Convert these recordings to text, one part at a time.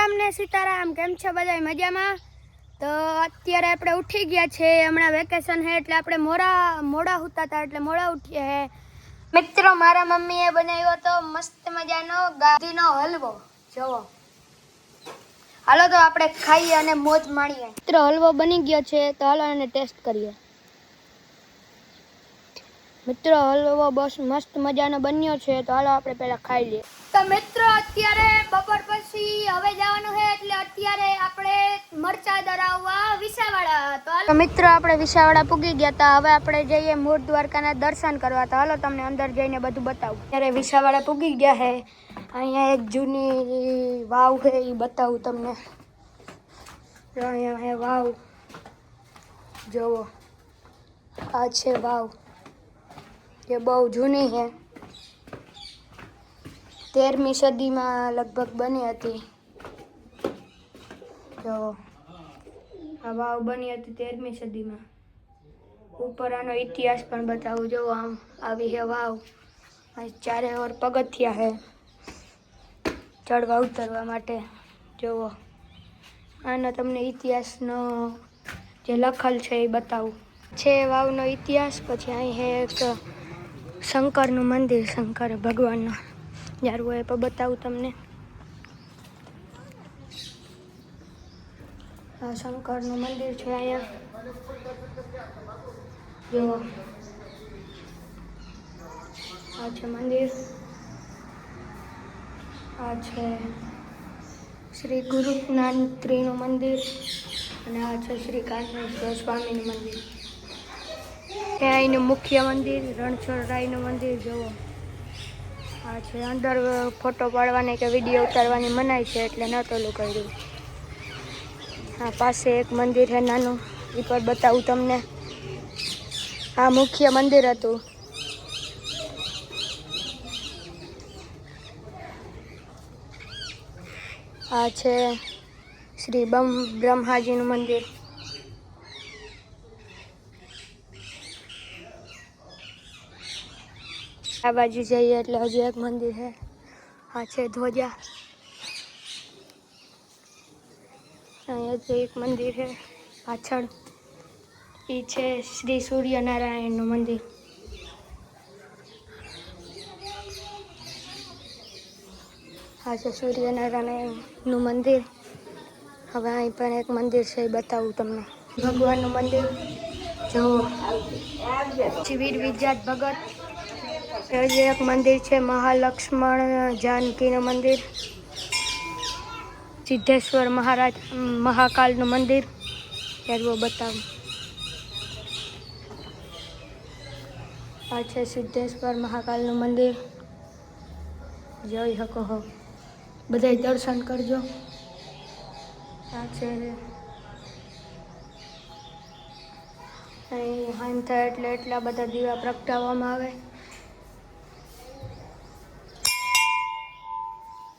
રામ ને સીતારાम। કેમ છો બધા મજામાં? તો અત્યારે આપણે ઉઠી ગયા છે, હમણાં વેકેશન છે એટલે આપણે મોડા હુતા હતા એટલે મોડા ઉઠ્યા હે। મિત્રો મારા મમ્મીએ બનાવ્યો તો મસ્ત મજાનો ગાંધીનો હલવો, જોવો। હાલો તો આપણે ખાઈએ અને મોજ માણીએ। મિત્રો હલવો બની ગયો છે તો હાલો એને ટેસ્ટ કરીએ। મિત્રો હલવો બસ મસ્ત મજાનો બન્યો છે તો હાલો આપણે પહેલા ખાઈ લઈએ। તો મિત્રો અત્યારે બપોર પછી હવે જવાનું છે એટલે અત્યારે આપણે મરચા દરાવવા વિસાવાડા। તો મિત્રો આપણે વિસાવાડા પૂગી ગયા હતા, હવે આપણે જઈએ મૂળ દ્વારકાના દર્શન કરવા। તો હાલો તમને અંદર જઈને બધું બતાવું। અત્યારે વિસાવાડા પૂગી ગયા છે, અહીંયા એક જૂની વાવ છે એ બતાવું તમને। અહીંયા હે વાવ, જોવો આ છે વાવ, જે બહુ જૂની છે, 13મી સદીમાં લગભગ બની હતી। જો આ વાવ બની હતી 13મી સદીમાં। ઉપર આનો ઇતિહાસ પણ બતાવું, જો આમ આવી છે વાવ, ચારે ઓર પગથિયા છે ચડવા ઉતરવા માટે। જોવો આનો તમને ઇતિહાસનો જે લખેલ છે એ બતાવું છે વાવનો ઇતિહાસ। પછી અહીં છે એક શંકરનું મંદિર, શંકર ભગવાનનું યારું હોય પણ બતાવું તમને। આ શંકરનું મંદિર છે અહીંયા, જુઓ આ છે મંદિર। આ છે શ્રી ગુરુનાનત્રીનું મંદિર અને આ છે શ્રી કાન્તેશ્વર સ્વામીનું મંદિર। ત્યાં અહીંનું મુખ્ય મંદિર, રણછોડરાયનું મંદિર જુઓ। આ છે અંદર ફોટો પાડવાની કે વિડીયો ઉતારવાની મનાઈ છે એટલે નહોતું ઓલું કર્યું। આ પાસે એક મંદિર છે નાનું, એ પણ બતાવું તમને। આ મુખ્ય મંદિર હતું। આ છે શ્રી બ્રહ્માજીનું મંદિર। આ બાજુ જઈએ એટલે હજુ એક મંદિર છે, આ છે ધ્વજા। અહીંયા તો એક મંદિર છે પાછળ, એ છે શ્રી સૂર્યનારાયણનું મંદિર। આ છે સૂર્યનારાયણનું મંદિર। હવે અહીં પણ એક મંદિર છે એ બતાવું તમને, ભગવાનનું મંદિર જુઓ। વીર વિજાત ભગત, હજી એક મંદિર છે મહાલક્ષ્મણ જાનકીનું મંદિર। સિદ્ધેશ્વર મહાકાલનું મંદિર યારું બતાવું। આ છે સિદ્ધેશ્વર મહાકાલનું મંદિર, જોઈ શકો છો, બધાય દર્શન કરજો। આ છે અહીં હાંજ થાય એટલે એટલા બધા દીવા પ્રગટાવવામાં આવે।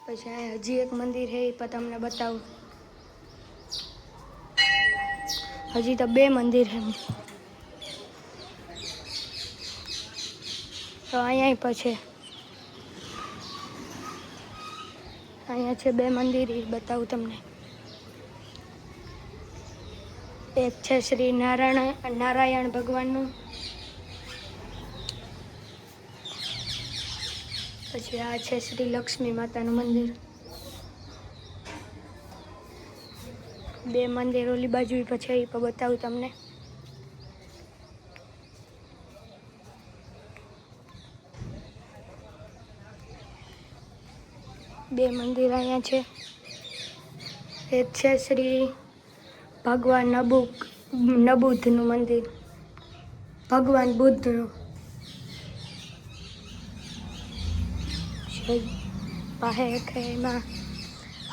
પછી અહીં હજી એક મંદિર છે એ પણ તમને બતાવું। હજી તો 2 મંદિર છે, તો અહીંયા પણ છે, અહીંયા છે 2 મંદિર એ બતાવું તમને। એક છે શ્રી નારાયણ ભગવાનનું, પછી આ છે શ્રી લક્ષ્મી માતાનું મંદિર। 2 મંદિર ઓલી બાજુ પછી એ પણ બતાવું તમને। બે મંદિર અહીંયા છે, એક છે શ્રી ભગવાન નબુદ્ધનું મંદિર, ભગવાન બુદ્ધનું। પાસે એક એમાં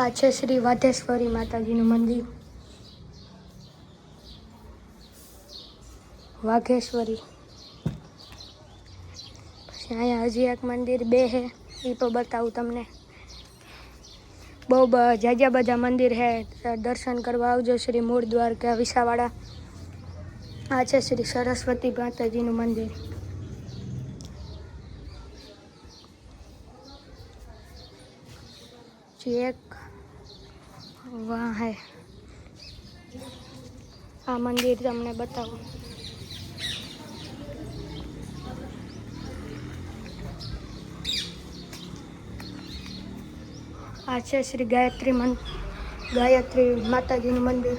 આ છે શ્રી વાધેશ્વરી માતાજીનું મંદિર, વાઘેશ્વરી। પછી અહીંયા હજી એક મંદિર 2 છે એ પણ બતાવું તમને। બહુ જાજા બધા મંદિર છે, દર્શન કરવા આવજો શ્રી મૂળ દ્વારકા વિસાવાડા। આ છે શ્રી સરસ્વતી માતાજીનું મંદિર। એક વાહ હે આ મંદિર તમને બતાવું. આ છે શ્રી ગાયત્રી માતાજીનું મંદિર.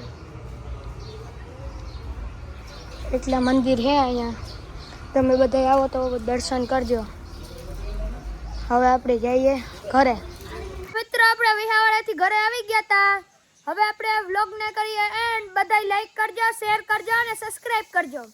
એટલા મંદિર હે અહીંયા, તમે બધા આવો તો દર્શન કરજો. હવે આપણે જઈએ ઘરે. મિત્રો આપણે વિહાવાડાથી ઘરે આવી ગયા હતા. હવે આપણે વ્લોગને કરીએ એન્ડ. બધાય લાઈક કરજો, શેર કરજો અને સબસ્ક્રાઇબ કરજો.